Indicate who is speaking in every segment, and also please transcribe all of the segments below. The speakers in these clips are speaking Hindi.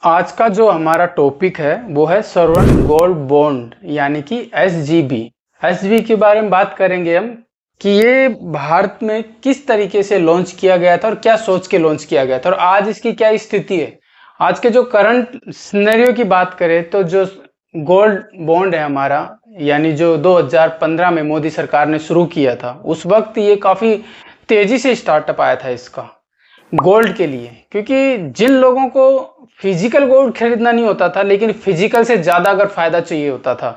Speaker 1: आज का जो हमारा टॉपिक है वो है सॉवरेन गोल्ड बॉन्ड यानी कि एसजीबी। एसजीबी के बारे में बात करेंगे हम कि ये भारत में किस तरीके से लॉन्च किया गया था और क्या सोच के लॉन्च किया गया था और आज इसकी क्या स्थिति है। आज के जो करंट सिनेरियो की बात करें तो जो गोल्ड बॉन्ड है हमारा, यानी जो 2015 में मोदी सरकार ने शुरू किया था, उस वक्त ये काफी तेजी से स्टार्टअप आया था इसका गोल्ड के लिए, क्योंकि जिन लोगों को फिजिकल गोल्ड खरीदना नहीं होता था लेकिन फिजिकल से ज्यादा अगर फायदा चाहिए होता था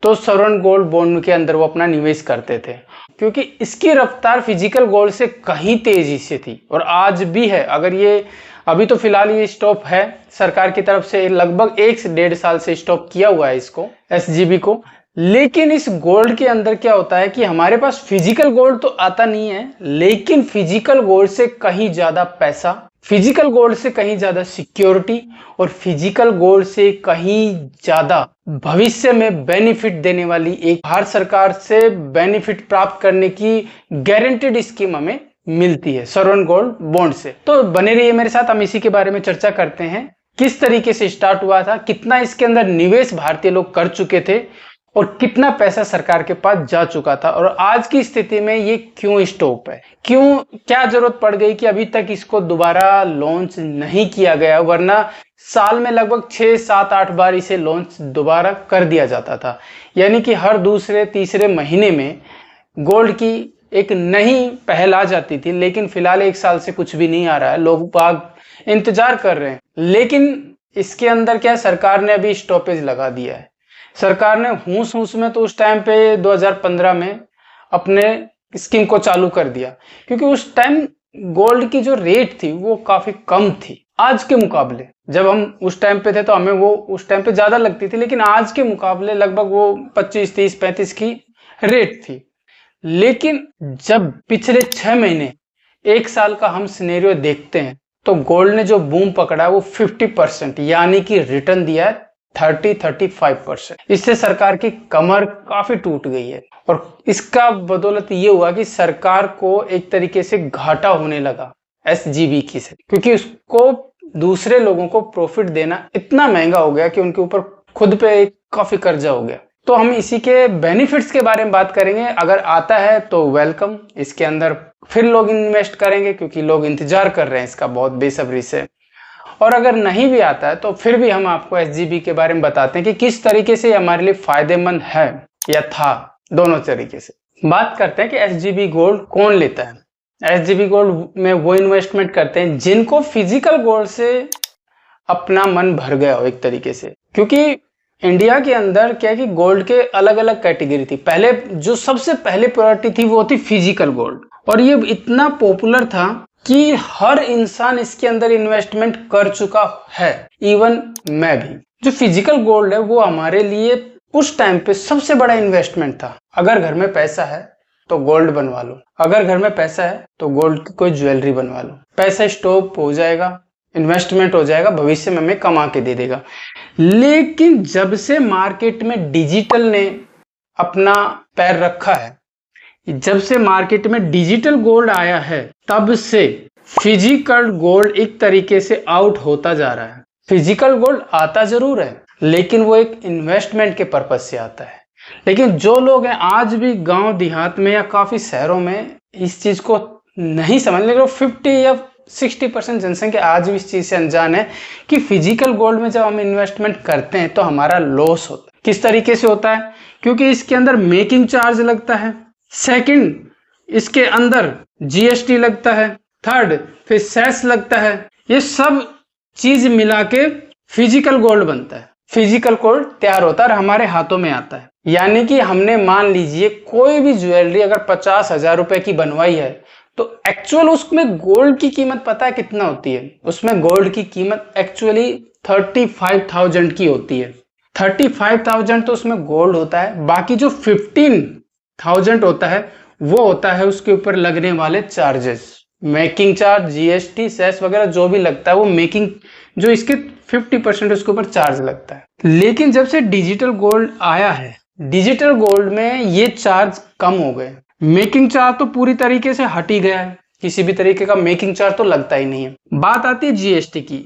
Speaker 1: तो सॉवरेन गोल्ड बॉन्ड के अंदर वो अपना निवेश करते थे, क्योंकि इसकी रफ्तार फिजिकल गोल्ड से कहीं तेजी से थी और आज भी है। अगर ये अभी तो फिलहाल ये स्टॉप है, सरकार की तरफ से लगभग 1 से 1.5 साल से स्टॉप किया हुआ है इसको, एसजीबी को। लेकिन इस गोल्ड के अंदर क्या होता है कि हमारे पास फिजिकल गोल्ड तो आता नहीं है, लेकिन फिजिकल गोल्ड से कहीं ज्यादा पैसा, फिजिकल गोल्ड से कहीं ज्यादा सिक्योरिटी और फिजिकल गोल्ड से कहीं ज्यादा भविष्य में बेनिफिट देने वाली एक भारत सरकार से बेनिफिट प्राप्त करने की गारंटीड स्कीम हमें मिलती है सॉवरेन गोल्ड बॉन्ड से। तो बने रहिए मेरे साथ, हम इसी के बारे में चर्चा करते हैं, किस तरीके से स्टार्ट हुआ था, कितना इसके अंदर निवेश भारतीय लोग कर चुके थे और कितना पैसा सरकार के पास जा चुका था और आज की स्थिति में ये क्यों स्टॉप है, क्यों क्या जरूरत पड़ गई कि अभी तक इसको दोबारा लॉन्च नहीं किया गया, वरना साल में लगभग 6, 7, 8 बार इसे लॉन्च दोबारा कर दिया जाता था। यानी कि हर दूसरे तीसरे महीने में गोल्ड की एक नई पहल आ जाती थी, लेकिन फिलहाल 1 साल से कुछ भी नहीं आ रहा है, लोग बाग इंतजार कर रहे हैं। लेकिन इसके अंदर क्या, सरकार ने अभी स्टॉपेज लगा दिया है। सरकार ने हूस में तो उस टाइम पे 2015 में अपने स्कीम को चालू कर दिया, क्योंकि उस टाइम गोल्ड की जो रेट थी वो काफी कम थी आज के मुकाबले। जब हम उस टाइम पे थे तो हमें वो उस टाइम पे ज्यादा लगती थी, लेकिन आज के मुकाबले लगभग वो 25, 30, 35 की रेट थी। लेकिन जब पिछले 6 महीने 1 साल का हम सिनेरियो देखते हैं तो गोल्ड ने जो बूम पकड़ा वो 50% यानी कि रिटर्न दिया है 30-35%। इससे सरकार की कमर काफी टूट गई है और इसका बदौलत ये हुआ कि सरकार को एक तरीके से घाटा होने लगा एसजीबी की से, क्योंकि उसको दूसरे लोगों को प्रॉफिट देना इतना महंगा हो गया कि उनके ऊपर खुद पे काफी कर्जा हो गया। तो हम इसी के बेनिफिट्स के बारे में बात करेंगे। अगर आता है तो वेलकम, इसके अंदर फिर लोग इन्वेस्ट करेंगे क्योंकि लोग इंतजार कर रहे हैं इसका बहुत बेसब्री से। और अगर नहीं भी आता है तो फिर भी हम आपको एसजीबी के बारे में बताते हैं कि किस तरीके से हमारे लिए फायदेमंद है या था, दोनों तरीके से। बात करते हैं कि एसजीबी गोल्ड कौन लेता है। एसजीबी गोल्ड में वो इन्वेस्टमेंट करते हैं जिनको फिजिकल गोल्ड से अपना मन भर गया हो एक तरीके से, क्योंकि इंडिया के अंदर क्या है कि गोल्ड के अलग अलग कैटेगरी थी। पहले जो सबसे पहले प्रायोरिटी थी वो थी फिजिकल गोल्ड, और ये इतना पॉपुलर था कि हर इंसान इसके अंदर इन्वेस्टमेंट कर चुका है, इवन मैं भी। जो फिजिकल गोल्ड है वो हमारे लिए उस टाइम पे सबसे बड़ा इन्वेस्टमेंट था। अगर घर में पैसा है तो गोल्ड बनवा लो, अगर घर में पैसा है तो गोल्ड की कोई ज्वेलरी बनवा लो, पैसा स्टॉक हो जाएगा, इन्वेस्टमेंट हो जाएगा, भविष्य में हमें कमा के दे देगा। लेकिन जब से मार्केट में डिजिटल ने अपना पैर रखा है, जब से मार्केट में डिजिटल गोल्ड आया है, तब से फिजिकल गोल्ड एक तरीके से आउट होता जा रहा है। फिजिकल गोल्ड आता जरूर है लेकिन वो एक इन्वेस्टमेंट के पर्पज से आता है। लेकिन जो लोग हैं आज भी गांव देहात में या काफी शहरों में इस चीज को नहीं समझ, लेकिन 50 या 60% जनसंख्या आज भी इस चीज से अनजान है कि फिजिकल गोल्ड में जब हम इन्वेस्टमेंट करते हैं तो हमारा लॉस होता है। किस तरीके से होता है, क्योंकि इसके अंदर मेकिंग चार्ज लगता है, सेकंड इसके अंदर जीएसटी लगता है, थर्ड फिर सेस लगता है। ये सब चीज मिला के फिजिकल गोल्ड बनता है। फिजिकल गोल्ड तैयार होता है और हमारे हाथों में आता है। यानी कि हमने मान लीजिए कोई भी ज्वेलरी अगर 50,000 रुपए की बनवाई है तो एक्चुअल उसमें गोल्ड की कीमत पता है कितना होती है? उसमें गोल्ड की कीमत एक्चुअली 35,000 की होती है। 35,000 तो उसमें गोल्ड होता है, बाकी जो 15,000 होता है वो होता है उसके ऊपर लगने वाले charges, making charge, GST, cess वगैरह जो भी लगता है वो मेकिंग, जो इसके 50% उसके ऊपर चार्ज लगता है। लेकिन जब से डिजिटल गोल्ड आया है, डिजिटल गोल्ड में ये चार्ज कम हो गए। मेकिंग चार्ज तो पूरी तरीके से हट ही गया है, किसी भी तरीके का मेकिंग चार्ज तो लगता ही नहीं है। बात आती है जीएसटी की।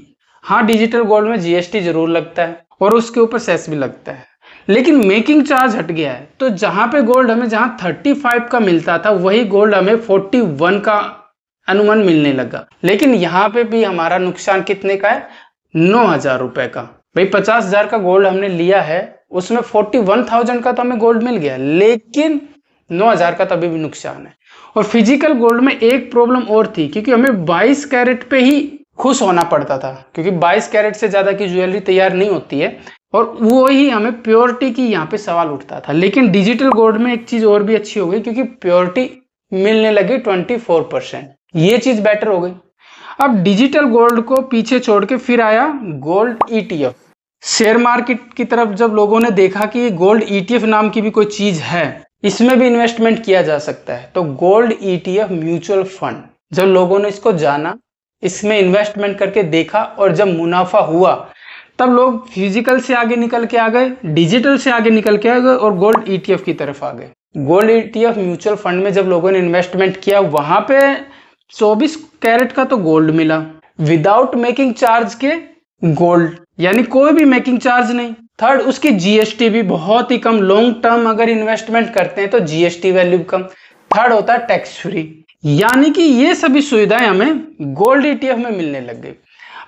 Speaker 1: हाँ, डिजिटल गोल्ड में जीएसटी जरूर लगता है और उसके ऊपर सेस भी लगता है, लेकिन मेकिंग चार्ज हट गया है। तो जहां पे गोल्ड हमें जहां 35 का मिलता था, वही गोल्ड हमें 41 का अनुमान मिलने लगा। लेकिन यहाँ पे भी हमारा नुकसान कितने का है? 9,000 रुपए का। भाई 50,000 का गोल्ड हमने लिया है, उसमें 41,000 का तो हमें गोल्ड मिल गया, लेकिन 9,000 का तभी भी नुकसान है। और फिजिकल गोल्ड में एक प्रॉब्लम और थी, क्योंकि हमें 22 कैरेट पे ही खुश होना पड़ता था, क्योंकि 22 कैरेट से ज्यादा की ज्वेलरी तैयार नहीं होती है, और वो ही हमें प्योरिटी की यहाँ पे सवाल उठता था। लेकिन डिजिटल गोल्ड में एक चीज और भी अच्छी हो गई, क्योंकि प्योरिटी मिलने लगी 24%, ये चीज बेटर हो गई। अब डिजिटल गोल्ड को पीछे छोड़ के फिर आया गोल्ड ईटीएफ। शेयर मार्केट की तरफ जब लोगों ने देखा कि गोल्ड ईटीएफ नाम की भी कोई चीज है, इसमें भी इन्वेस्टमेंट किया जा सकता है, तो गोल्ड ईटीएफ म्यूचुअल फंड, जब लोगों ने इसको जाना, इसमें इन्वेस्टमेंट करके देखा, और जब मुनाफा हुआ, तब लोग फिजिकल से आगे निकल के आ गए, डिजिटल से आगे निकल के आ गए और गोल्ड ईटीएफ की तरफ आ गए। गोल्ड ईटीएफ म्यूचुअल फंड में जब लोगों ने इन्वेस्टमेंट किया, वहां पे 24 कैरेट का तो गोल्ड मिला, विदाउट मेकिंग चार्ज के गोल्ड, यानी कोई भी मेकिंग चार्ज नहीं। थर्ड, उसकी जीएसटी भी बहुत ही कम, लॉन्ग टर्म अगर इन्वेस्टमेंट करते हैं तो जीएसटी वैल्यू कम। थर्ड होता है टैक्स फ्री, यानी कि ये सभी सुविधाएं हमें गोल्ड ईटीएफ में मिलने लग गई।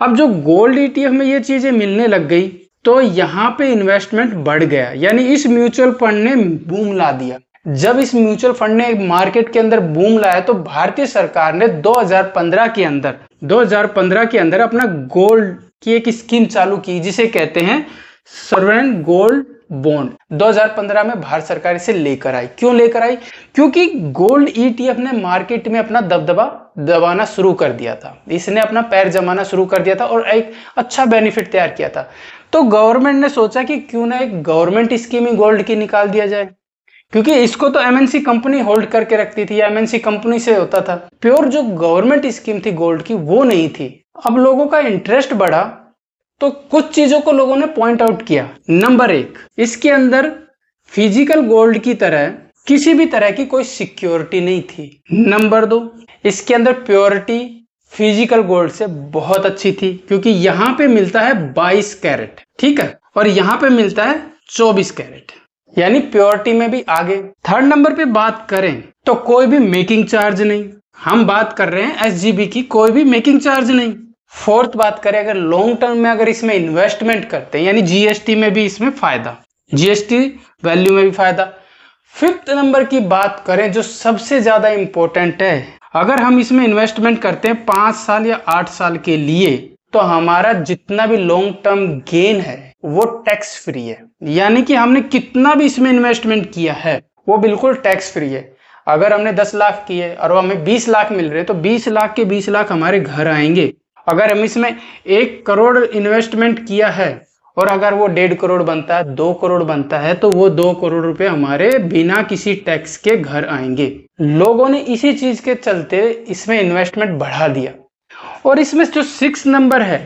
Speaker 1: अब जो गोल्ड ईटीएफ में ये चीजें मिलने लग गई, तो यहाँ पे इन्वेस्टमेंट बढ़ गया, यानी इस म्यूचुअल फंड ने बूम ला दिया। जब इस म्यूचुअल फंड ने मार्केट के अंदर बूम लाया, तो भारतीय सरकार ने 2015 के अंदर अपना गोल्ड की एक स्कीम चालू की, जिसे कहते हैं सॉवरेन गोल्ड बॉन्ड। 2015 में भारत सरकार इसे लेकर आई। क्यों लेकर आई? क्योंकि गोल्ड ईटीएफ ने मार्केट में अपना दबदबा दबाना शुरू कर दिया था, इसने अपना पैर जमाना शुरू कर दिया था और एक अच्छा बेनिफिट तैयार किया था। तो गवर्नमेंट ने सोचा कि क्यों ना एक गवर्नमेंट स्कीम ही गोल्ड की निकाल दिया जाए, क्योंकि इसको तो एमएनसी कंपनी होल्ड करके रखती थी, एमएनसी कंपनी से होता था। प्योर जो गवर्नमेंट स्कीम थी गोल्ड की, वो नहीं थी। अब लोगों का इंटरेस्ट बढ़ा, तो कुछ चीजों को लोगों ने पॉइंट आउट किया। नंबर 1, इसके अंदर फिजिकल गोल्ड की तरह किसी भी तरह की कोई सिक्योरिटी नहीं थी। नंबर 2, इसके अंदर प्योरिटी फिजिकल गोल्ड से बहुत अच्छी थी, क्योंकि यहाँ पे मिलता है 22 कैरेट, ठीक है, और यहाँ पे मिलता है 24 कैरेट, यानी प्योरिटी में भी आगे। थर्ड नंबर पे बात करें तो कोई भी मेकिंग चार्ज नहीं, हम बात कर रहे हैं एसजीबी की, कोई भी मेकिंग चार्ज नहीं। फोर्थ बात करें, अगर लॉन्ग टर्म में अगर इसमें इन्वेस्टमेंट करते हैं, यानी जीएसटी में भी इसमें फायदा, जीएसटी वैल्यू में भी फायदा। फिफ्थ नंबर की बात करें जो सबसे ज्यादा इंपॉर्टेंट है, अगर हम इसमें इन्वेस्टमेंट करते हैं 5 साल या 8 साल के लिए, तो हमारा जितना भी लॉन्ग टर्म गेन है वो टैक्स फ्री है, यानी कि हमने कितना भी इसमें इन्वेस्टमेंट किया है वो बिल्कुल टैक्स फ्री है। अगर हमने 10 लाख किए और हमें 20 लाख मिल रहे हैं, तो 20 लाख के 20 लाख हमारे घर आएंगे। अगर हम इसमें 1 करोड़ इन्वेस्टमेंट किया है और अगर वो 1.5 करोड़ बनता है, 2 करोड़ बनता है, तो वो 2 करोड़ रुपए हमारे बिना किसी टैक्स के घर आएंगे। लोगों ने इसी चीज के चलते इसमें इन्वेस्टमेंट बढ़ा दिया। और इसमें जो 6 नंबर है,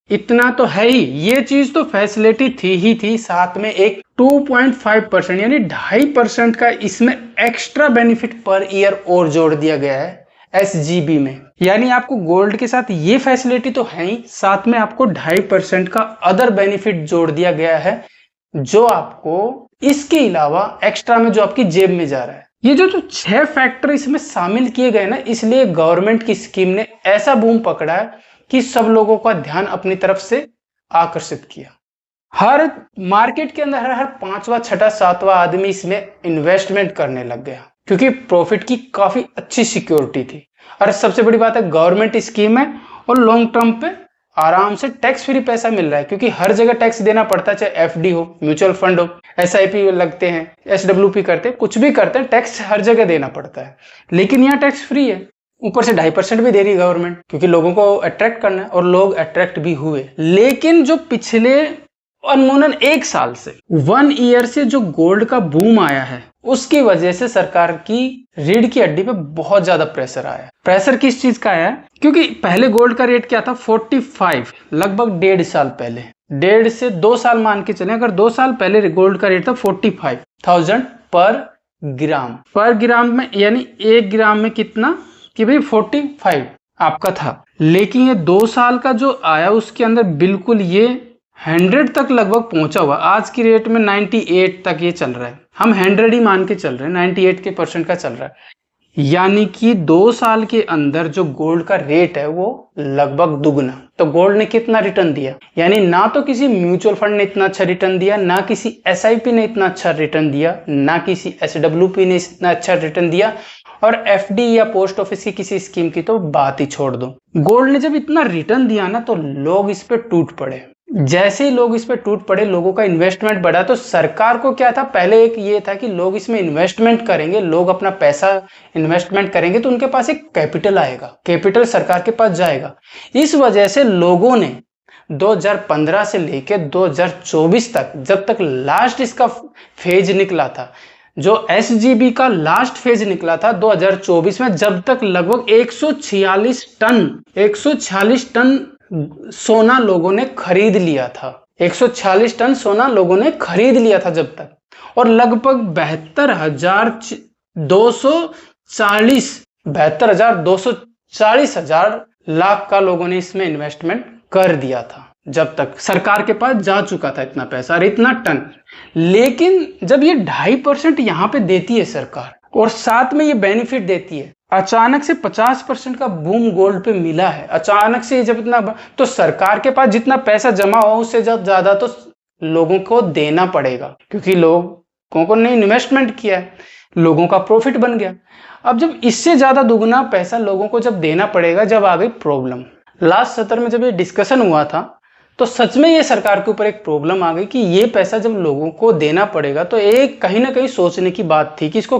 Speaker 1: इतना तो है ही, ये चीज तो फैसिलिटी थी ही थी, साथ में एक 2.5% यानी 2.5% का इसमें एक्स्ट्रा बेनिफिट पर ईयर और जोड़ दिया गया है एसजीबी में। यानी आपको गोल्ड के साथ ये फैसिलिटी तो है ही, साथ में आपको 2.5% का अदर बेनिफिट जोड़ दिया गया है, जो आपको इसके अलावा एक्स्ट्रा में जो आपकी जेब में जा रहा है। ये जो 6 फैक्टर इसमें शामिल किए गए ना, इसलिए गवर्नमेंट की स्कीम ने ऐसा बूम पकड़ा है कि सब लोगों का ध्यान अपनी तरफ से आकर्षित किया। हर मार्केट के अंदर हर 5वां 6वां 7वां आदमी इसमें इन्वेस्टमेंट करने लग गया, क्योंकि प्रॉफिट की काफी अच्छी सिक्योरिटी थी। और सबसे बड़ी बात है, गवर्नमेंट स्कीम है और लॉन्ग टर्म पे आराम से टैक्स फ्री पैसा मिल रहा है, क्योंकि हर जगह टैक्स देना पड़ता है, चाहे एफडी हो, म्यूचुअल फंड हो, एसआईपी लगते हैं, एसडब्ल्यूपी करते हैं, कुछ भी करते हैं, टैक्स हर जगह देना पड़ता है। लेकिन यहाँ टैक्स फ्री है, ऊपर से 2.5% भी दे रही है गवर्नमेंट, क्योंकि लोगों को अट्रैक्ट करना है, और लोग अट्रैक्ट भी हुए। लेकिन जो पिछले अनमोनन 1 साल से 1 ईयर से जो गोल्ड का बूम आया है, उसकी वजह से सरकार की रीढ़ की हड्डी पे बहुत ज्यादा प्रेशर आया। प्रेशर किस चीज का आया? क्योंकि पहले गोल्ड का रेट क्या था? 45, लगभग 1.5 साल पहले, 1.5 से 2 साल मान के चले, अगर 2 साल पहले गोल्ड का रेट था 45,000 पर ग्राम। पर ग्राम में यानी 1 ग्राम में कितना कि भाई 45, आपका था। लेकिन ये 2 साल का जो आया उसके अंदर बिल्कुल ये 100 तक लगभग पहुंचा हुआ। आज की रेट में 98 तक ये चल रहा है, हम 100 ही मान के चल रहे हैं, 98 के % का चल रहा है। यानी कि 2 साल के अंदर जो गोल्ड का रेट है वो लगभग दुगना। तो गोल्ड ने कितना रिटर्न दिया, यानी ना तो किसी म्यूचुअल फंड ने इतना अच्छा रिटर्न दिया, ना किसी एसआईपी ने इतना अच्छा रिटर्न दिया, ना किसी एसडब्ल्यूपी ने इतना अच्छा रिटर्न दिया, और एफडी या पोस्ट ऑफिस की किसी स्कीम की तो बात ही छोड़ दो। गोल्ड ने जब इतना रिटर्न दिया ना तो लोग इस पे टूट पड़े। जैसे ही लोग इस पे टूट पड़े, लोगों का इन्वेस्टमेंट बढ़ा। तो सरकार को क्या था, पहले एक ये था कि लोग इसमें इन्वेस्टमेंट करेंगे, लोग अपना पैसा इन्वेस्टमेंट करेंगे तो उनके पास एक कैपिटल आएगा, कैपिटल सरकार के पास जाएगा। इस वजह से लोगों ने 2015 से लेकर 2024 तक, जब तक लास्ट इसका फेज निकला था, जो एसजीबी का लास्ट फेज निकला था 2024 में, जब तक लगभग 146 टन सोना लोगों ने खरीद लिया था। 146 टन सोना लोगों ने खरीद लिया था जब तक, और लगभग 72,240 लाख का लोगों ने इसमें इन्वेस्टमेंट कर दिया था, जब तक सरकार के पास जा चुका था इतना पैसा और इतना टन। लेकिन जब ये 2.5% यहाँ पे देती है सरकार, और साथ में ये बेनिफिट देती है, अचानक से 50% का बूम गोल्ड पे मिला है। अचानक से जब इतना, तो सरकार के पास जितना पैसा जमा हुआ उससे जब ज्यादा तो लोगों को देना पड़ेगा, क्योंकि लोगों ने इन्वेस्टमेंट किया है, लोगों का प्रॉफिट बन गया। अब जब इससे ज्यादा दुगना पैसा लोगों को जब देना पड़ेगा, जब आ गई प्रॉब्लम। लास्ट सत्र में जब ये डिस्कशन हुआ था तो सच में ये सरकार के ऊपर एक प्रॉब्लम आ गई कि ये पैसा जब लोगों को देना पड़ेगा, तो एक कहीं ना कहीं सोचने की बात थी कि इसको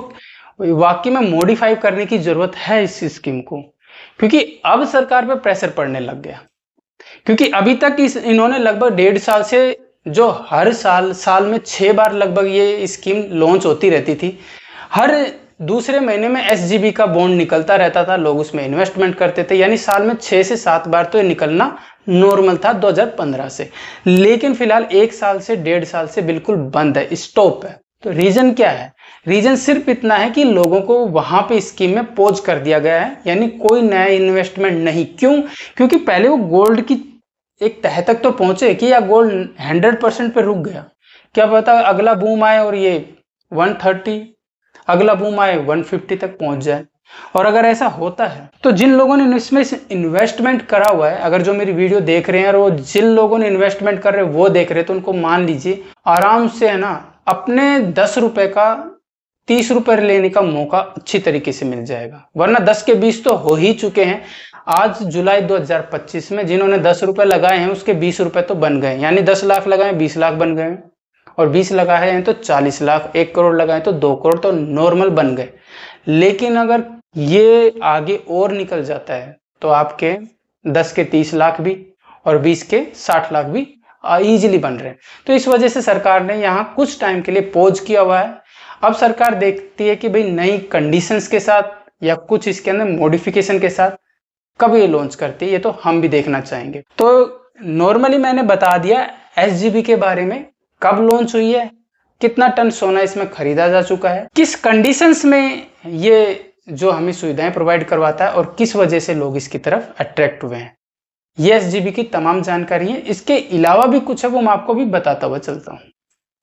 Speaker 1: वाकई में मॉडिफाई करने की जरूरत है इस स्कीम को, क्योंकि अब सरकार पे प्रेशर पड़ने लग गया। क्योंकि अभी तक इन्होंने लगभग 1.5 साल से, जो हर साल में 6 बार लगभग ये स्कीम लॉन्च होती रहती थी, हर दूसरे महीने में एसजीबी का बॉन्ड निकलता रहता था, लोग उसमें इन्वेस्टमेंट करते थे, यानी साल में 6 से 7 बार तो ये निकलना नॉर्मल था 2015 से। लेकिन फिलहाल 1 साल से 1.5 साल से बिल्कुल बंद है, स्टॉप है। तो रीजन क्या है? रीजन सिर्फ इतना है कि लोगों को वहां पे स्कीम में पॉज कर दिया गया है, यानी कोई नया इन्वेस्टमेंट नहीं। क्यों? क्योंकि पहले वो गोल्ड की एक तह तक तो पहुंचे कि या गोल्ड 100% पे रुक गया, क्या पता अगला बूम आए और ये 130, अगला बूम आए 150 तक पहुंच जाए। और अगर ऐसा होता है तो जिन लोगों ने इसमें इन्वेस्टमेंट करा हुआ है, अगर जो मेरी वीडियो देख रहे हैं और वो जिन लोगों ने इन्वेस्टमेंट कर रहे हैं वो देख रहे हैं, तो उनको मान लीजिए आराम से, है ना, अपने 10 रुपए का 30 रुपए लेने का मौका अच्छी तरीके से मिल जाएगा। वरना 10 के 20 तो हो ही चुके हैं। आज जुलाई 2025 में जिन्होंने 10 रुपए लगाए हैं उसके 20 रुपए तो बन गए, यानी 10 लाख लगाए 20 लाख बन गए, और 20 लगाए हैं तो 40 लाख, 1 करोड़ लगाए तो 2 करोड़ तो नॉर्मल बन गए। लेकिन अगर ये आगे और निकल जाता है तो आपके 10 के 30 लाख भी और 20 के 60 लाख भी इजीली बन रहे हैं। तो इस वजह से सरकार ने यहाँ कुछ टाइम के लिए पॉज किया हुआ है। अब सरकार देखती है कि भाई नई कंडीशंस के साथ या कुछ इसके अंदर मॉडिफिकेशन के साथ कब ये लॉन्च करती है, ये तो हम भी देखना चाहेंगे। तो नॉर्मली मैंने बता दिया एसजीबी के बारे में, कब लॉन्च हुई है, कितना टन सोना इसमें खरीदा जा चुका है, किस कंडीशंस में ये जो हमें सुविधाएं प्रोवाइड करवाता है और किस वजह से लोग इसकी तरफ अट्रैक्ट हुए हैं। ये एसजीबी की तमाम जानकारी है। इसके अलावा भी कुछ है वो मैं आपको भी बताता हुआ चलता हूँ।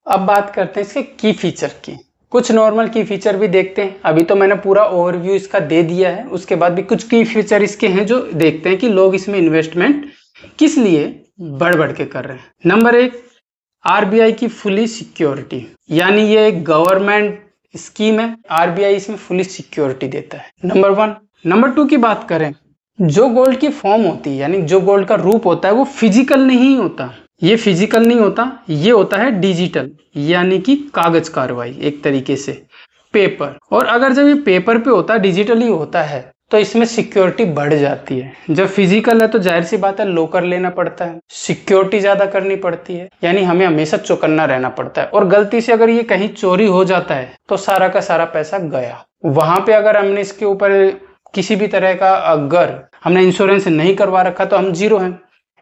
Speaker 1: अब बात करते हैं इसके की फीचर की। कुछ नॉर्मल की फीचर भी देखते हैं। अभी तो मैंने पूरा ओवरव्यू इसका दे दिया है, उसके बाद भी कुछ की फीचर इसके हैं जो देखते हैं कि लोग इसमें इन्वेस्टमेंट किस लिए बढ़ बढ़ के कर रहे हैं। नंबर 1, आरबीआई की फुली सिक्योरिटी, यानी ये एक गवर्नमेंट स्कीम है, आरबीआई इसमें फुली सिक्योरिटी देता है। नंबर 1। नंबर 2 की बात करें, जो गोल्ड की फॉर्म होती है, यानी जो गोल्ड का रूप होता है वो फिजिकल नहीं होता, ये फिजिकल नहीं होता, ये होता है डिजिटल, यानी कि कागज कार्रवाई, एक तरीके से पेपर। और अगर जब ये पेपर पे होता है, डिजिटली होता है, तो इसमें सिक्योरिटी बढ़ जाती है। जब फिजिकल है तो जाहिर सी बात है लॉकर लेना पड़ता है, सिक्योरिटी ज्यादा करनी पड़ती है, यानी हमें हमेशा चौकन्ना रहना पड़ता है। और गलती से अगर ये कहीं चोरी हो जाता है तो सारा का सारा पैसा गया। वहां पे अगर हमने इसके ऊपर किसी भी तरह का अगर हमने इंश्योरेंस नहीं करवा रखा तो हम जीरो हैं।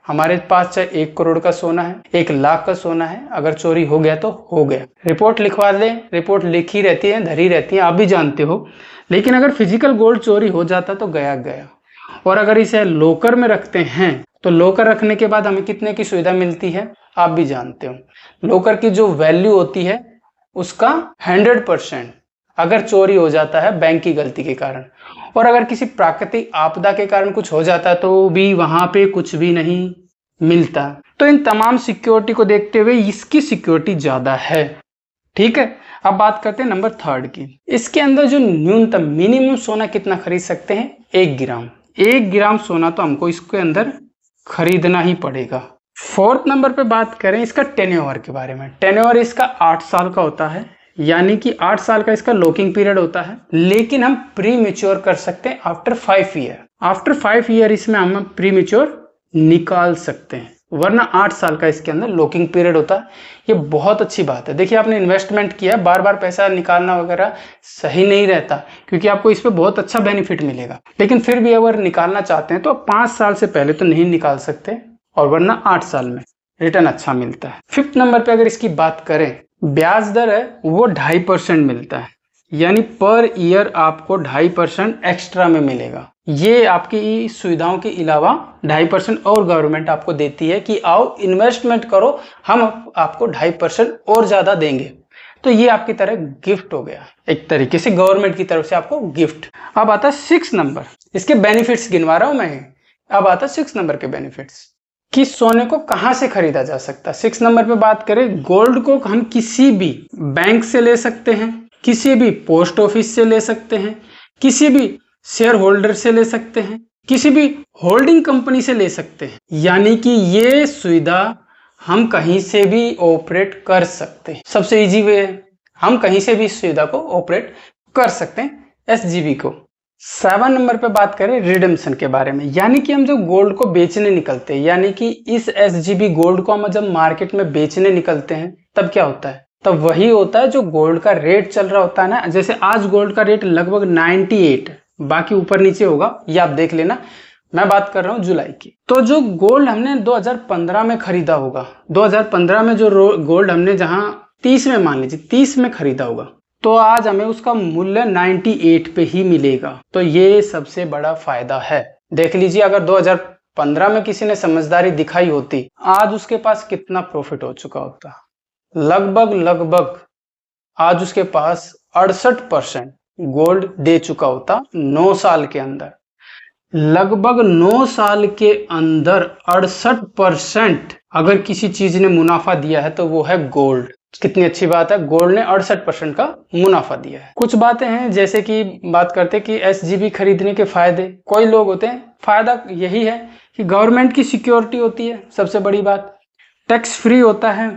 Speaker 1: हमारे पास चाहे 1 करोड़ का सोना है, 1 लाख का सोना है, अगर चोरी हो गया तो हो गया। रिपोर्ट लिखवा लें, रिपोर्ट लिखी रहती है, धरी रहती है, आप भी जानते हो। लेकिन अगर फिजिकल गोल्ड चोरी हो जाता तो गया गया। और अगर इसे लॉकर में रखते हैं तो लॉकर रखने के बाद हमें कितने की सुविधा मिलती है आप भी जानते हो। लॉकर की जो वैल्यू होती है उसका 100% अगर चोरी हो जाता है बैंक की गलती के कारण, और अगर किसी प्राकृतिक आपदा के कारण कुछ हो जाता है तो भी वहां पे कुछ भी नहीं मिलता। तो इन तमाम सिक्योरिटी को देखते हुए इसकी सिक्योरिटी ज्यादा है। ठीक है, अब बात करते हैं नंबर 3 की। इसके अंदर जो न्यूनतम मिनिमम सोना कितना खरीद सकते हैं, 1 ग्राम। 1 ग्राम सोना तो हमको इसके अंदर खरीदना ही पड़ेगा। 4th नंबर पे बात करें इसका टेन्योर के बारे में। टेन्योर इसका 8 साल का होता है, यानी कि 8 साल का इसका लॉकिंग पीरियड होता है, लेकिन हम प्री मेच्योर कर सकते हैं आफ्टर 5 ईयर। आफ्टर 5 ईयर इसमें हम प्री मेच्योर निकाल सकते हैं, वरना 8 साल का इसके अंदर लॉकिंग पीरियड होता है। ये बहुत अच्छी बात है। देखिए आपने इन्वेस्टमेंट किया, बार बार पैसा निकालना वगैरह सही नहीं रहता, क्योंकि आपको इस पे बहुत अच्छा बेनिफिट मिलेगा। लेकिन फिर भी अगर निकालना चाहते हैं तो 5 साल से पहले तो नहीं निकाल सकते, और वरना 8 साल में रिटर्न अच्छा मिलता है। 5th नंबर पे अगर इसकी बात करें, ब्याज दर है वो 2.5% मिलता है, यानी पर ईयर आपको 2.5% एक्स्ट्रा में मिलेगा। ये आपकी सुविधाओं के अलावा 2.5% और गवर्नमेंट आपको देती है कि आओ इन्वेस्टमेंट करो, हम आपको 2.5% और ज्यादा देंगे। तो ये आपकी तरह गिफ्ट हो गया, एक तरीके से गवर्नमेंट की तरफ से आपको गिफ्ट। अब आता है 6 नंबर, इसके बेनिफिट्स गिनवा रहा हूं मैं। अब आता है 6 नंबर के बेनिफिट्स कि सोने को कहां से खरीदा जा सकता है। 6 नंबर पे बात करें, गोल्ड को हम किसी भी बैंक से ले सकते हैं, किसी भी पोस्ट ऑफिस से ले सकते हैं, किसी भी शेयर होल्डर से ले सकते हैं, किसी भी होल्डिंग कंपनी से ले सकते हैं, यानी कि ये सुविधा हम कहीं से भी ऑपरेट कर सकते हैं। सबसे इजी वे है, हम कहीं से भी इस सुविधा को ऑपरेट कर सकते हैं, एसजीबी को। 7 नंबर पे बात करें रिडेम्पशन के बारे में, यानी कि हम जो गोल्ड को बेचने निकलते हैं, यानी कि इस एसजीबी गोल्ड को हम जब मार्केट में बेचने निकलते हैं तब क्या होता है, तब वही होता है जो गोल्ड का रेट चल रहा होता है ना। जैसे आज गोल्ड का रेट लगभग 98, बाकी ऊपर नीचे होगा, ये आप देख लेना। मैं बात कर रहा हूँ जुलाई की। तो जो गोल्ड हमने 2015 में खरीदा होगा, 2015 में जो गोल्ड हमने जहां 30 में, मान लीजिए 30 में खरीदा होगा, तो आज हमें उसका मूल्य 98 पे ही मिलेगा। तो ये सबसे बड़ा फायदा है। देख लीजिए, अगर 2015 में किसी ने समझदारी दिखाई होती, आज उसके पास कितना प्रॉफिट हो चुका होता। लगभग आज उसके पास 68% गोल्ड दे चुका होता 9 साल के अंदर। लगभग 9 साल के अंदर 68% अगर किसी चीज ने मुनाफा दिया है तो वो है गोल्ड। कितनी अच्छी बात है, गोल्ड ने 68% का मुनाफा दिया है। कुछ बातें हैं, जैसे कि बात करते हैं कि एसजीबी खरीदने के फायदे। कोई लोग होते हैं, फायदा यही है कि गवर्नमेंट की सिक्योरिटी होती है, सबसे बड़ी बात। टैक्स फ्री होता है,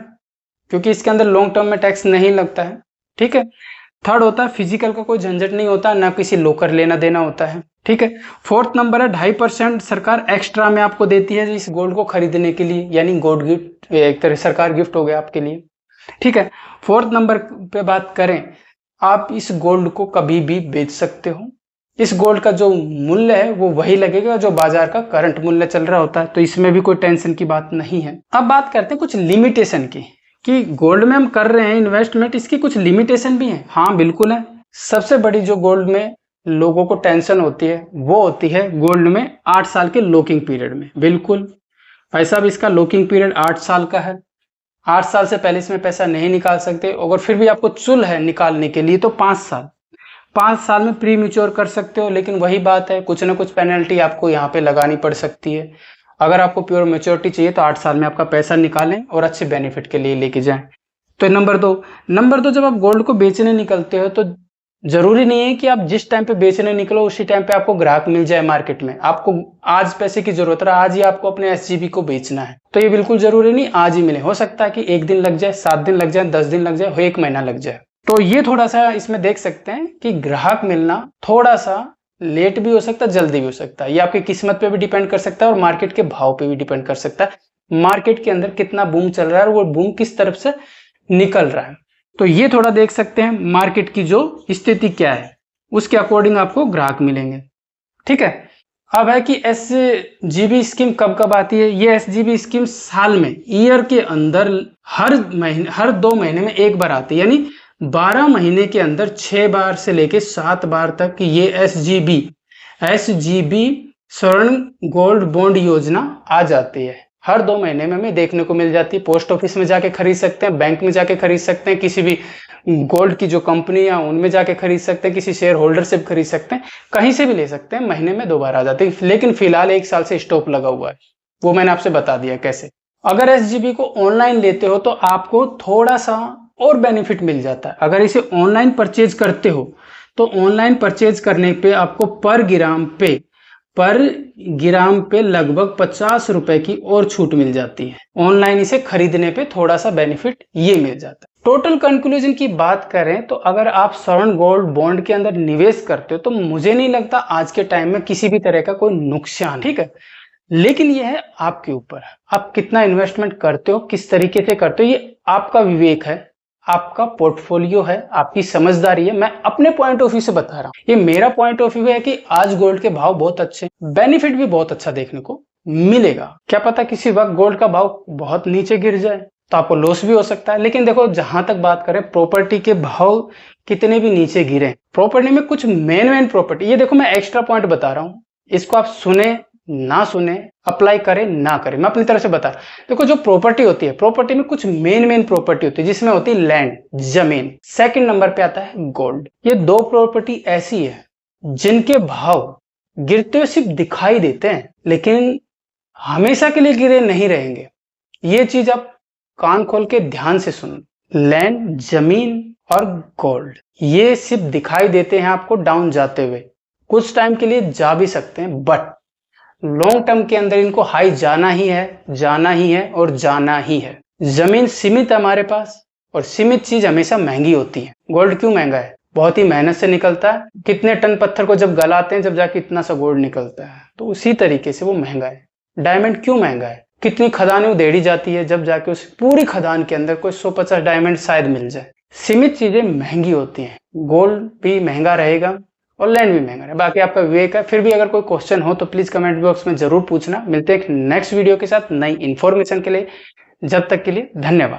Speaker 1: क्योंकि इसके अंदर लॉन्ग टर्म में टैक्स नहीं लगता है। ठीक है। 3rd होता है फिजिकल का कोई झंझट नहीं होता, ना किसी लोकर लेना देना होता है। ठीक है। 4th नंबर है 2.5% सरकार एक्स्ट्रा में आपको देती है इस गोल्ड को खरीदने के लिए, यानी गोल्ड गिफ्ट, एक तरह सरकार गिफ्ट हो गया आपके लिए। ठीक है। 4th नंबर पे बात करें, आप इस गोल्ड को कभी भी बेच सकते हो। इस गोल्ड का जो मूल्य है वो वही लगेगा जो बाजार का करंट मूल्य चल रहा होता है, तो इसमें भी कोई टेंशन की बात नहीं है। अब बात करते हैं कुछ लिमिटेशन की, कि गोल्ड में हम कर रहे हैं इन्वेस्टमेंट, इसकी कुछ लिमिटेशन भी है। हाँ बिल्कुल है। सबसे बड़ी जो गोल्ड में लोगों को टेंशन होती है वो होती है गोल्ड में 8 साल के लॉकिंग पीरियड में। बिल्कुल भाई साहब, इसका लॉकिंग पीरियड 8 साल का है। 8 साल से पहले इसमें पैसा नहीं निकाल सकते, अगर फिर भी आपको चुल है निकालने के लिए तो 5 साल। 5 साल में प्री मैच्योर कर सकते हो, लेकिन वही बात है, कुछ ना कुछ पेनल्टी आपको यहाँ पे लगानी पड़ सकती है। अगर आपको प्योर मैच्योरिटी चाहिए तो 8 साल में आपका पैसा निकालें और अच्छे बेनिफिट के लिए लेके जाएं। तो नंबर 2, जब आप गोल्ड को बेचने निकलते हो तो जरूरी नहीं है कि आप जिस टाइम पे बेचने निकलो उसी टाइम पे आपको ग्राहक मिल जाए मार्केट में। आपको आज पैसे की जरूरत है, आज ही आपको अपने एसजीबी को बेचना है, तो ये बिल्कुल जरूरी नहीं आज ही मिले। हो सकता है कि 1 दिन लग जाए, 7 दिन लग जाए, 10 दिन लग जाए, 1 महीना लग जाए। तो ये थोड़ा सा इसमें देख सकते हैं कि ग्राहक मिलना थोड़ा सा लेट भी हो सकता है, जल्दी भी हो सकता है। ये आपकी किस्मत पे भी डिपेंड कर सकता है और मार्केट के भाव पे भी डिपेंड कर सकता है। मार्केट के अंदर कितना बूम चल रहा है और वो बूम किस तरफ से निकल रहा है, तो ये थोड़ा देख सकते हैं। मार्केट की जो स्थिति क्या है उसके अकॉर्डिंग आपको ग्राहक मिलेंगे। ठीक है। अब है कि एसजीबी स्कीम कब कब आती है। ये एसजीबी स्कीम साल में, ईयर के अंदर हर 2 महीने में 1 बार आती है, यानी 12 महीने के अंदर 6 बार से लेके 7 बार तक ये एसजीबी स्वर्ण गोल्ड बॉन्ड योजना आ जाती है। हर 2 महीने में हमें देखने को मिल जाती है। पोस्ट ऑफिस में जाके खरीद सकते हैं, बैंक में जाके खरीद सकते हैं, किसी भी गोल्ड की जो कंपनियां उनमें जाके खरीद सकते हैं, किसी शेयर होल्डर से भी खरीद सकते हैं, कहीं से भी ले सकते हैं। महीने में 2 बार आ जाती है, लेकिन फिलहाल 1 साल से स्टॉप लगा हुआ है। वो मैंने आपसे बता दिया कैसे। अगर एसजीबी को ऑनलाइन लेते हो तो आपको थोड़ा सा और बेनिफिट मिल जाता है। अगर इसे ऑनलाइन परचेज करते हो तो ऑनलाइन परचेज करने पे आपको पर ग्राम पे लगभग 50 रुपए की और छूट मिल जाती है। ऑनलाइन इसे खरीदने पे थोड़ा सा बेनिफिट ये मिल जाता है। टोटल कंक्लूजन की बात करें तो अगर आप स्वर्ण गोल्ड बॉन्ड के अंदर निवेश करते हो तो मुझे नहीं लगता आज के टाइम में किसी भी तरह का कोई नुकसान, ठीक है। लेकिन यह है आपके ऊपर, आप कितना इन्वेस्टमेंट करते हो, किस तरीके से करते हो, ये आपका विवेक है, आपका पोर्टफोलियो है, आपकी समझदारी है। मैं अपने पॉइंट ऑफ व्यू से बता रहा हूँ। ये मेरा पॉइंट ऑफ व्यू है कि आज गोल्ड के भाव बहुत अच्छे, बेनिफिट भी बहुत अच्छा देखने को मिलेगा। क्या पता किसी वक्त गोल्ड का भाव बहुत नीचे गिर जाए तो आपको लॉस भी हो सकता है। लेकिन देखो, जहां तक बात करें प्रॉपर्टी के भाव कितने भी नीचे गिरे, प्रॉपर्टी में कुछ मेन प्रॉपर्टी, ये देखो मैं एक्स्ट्रा पॉइंट बता रहा हूँ, इसको आप सुने ना सुने, अप्लाई करें ना करें, मैं अपनी तरफ से बता रहा हूं। देखो, जो प्रॉपर्टी होती है, प्रॉपर्टी में कुछ मेन प्रॉपर्टी होती है, जिसमें होती है लैंड, जमीन। सेकंड नंबर पे आता है गोल्ड। ये 2 प्रॉपर्टी ऐसी है जिनके भाव गिरते हुए सिर्फ दिखाई देते हैं, लेकिन हमेशा के लिए गिरे नहीं रहेंगे। ये चीज आप कान खोल के ध्यान से सुनो। लैंड, जमीन और गोल्ड, ये सिर्फ दिखाई देते हैं आपको डाउन जाते हुए, कुछ टाइम के लिए जा भी सकते हैं, बट लॉन्ग टर्म के अंदर इनको हाई जाना ही है, जाना ही है और जाना ही है। जमीन सीमित है हमारे पास, और सीमित चीज हमेशा महंगी होती है। गोल्ड क्यों महंगा है? बहुत ही मेहनत से निकलता है। कितने टन पत्थर को जब गलाते हैं, जब जाके इतना सा गोल्ड निकलता है, तो उसी तरीके से वो महंगा है। डायमंड क्यों महंगा है? कितनी खदानें उधेड़ी जाती है, जब जाके उस पूरी खदान के अंदर कोई 150 डायमंड शायद मिल जाए। सीमित चीजें महंगी होती हैं। गोल्ड भी महंगा रहेगा और लैंड भी महंगा है। बाकी आपका विवेक है। फिर भी अगर कोई क्वेश्चन हो तो प्लीज कमेंट बॉक्स में जरूर पूछना। मिलते हैं एक नेक्स्ट वीडियो के साथ नई इन्फॉर्मेशन के लिए। जब तक के लिए धन्यवाद।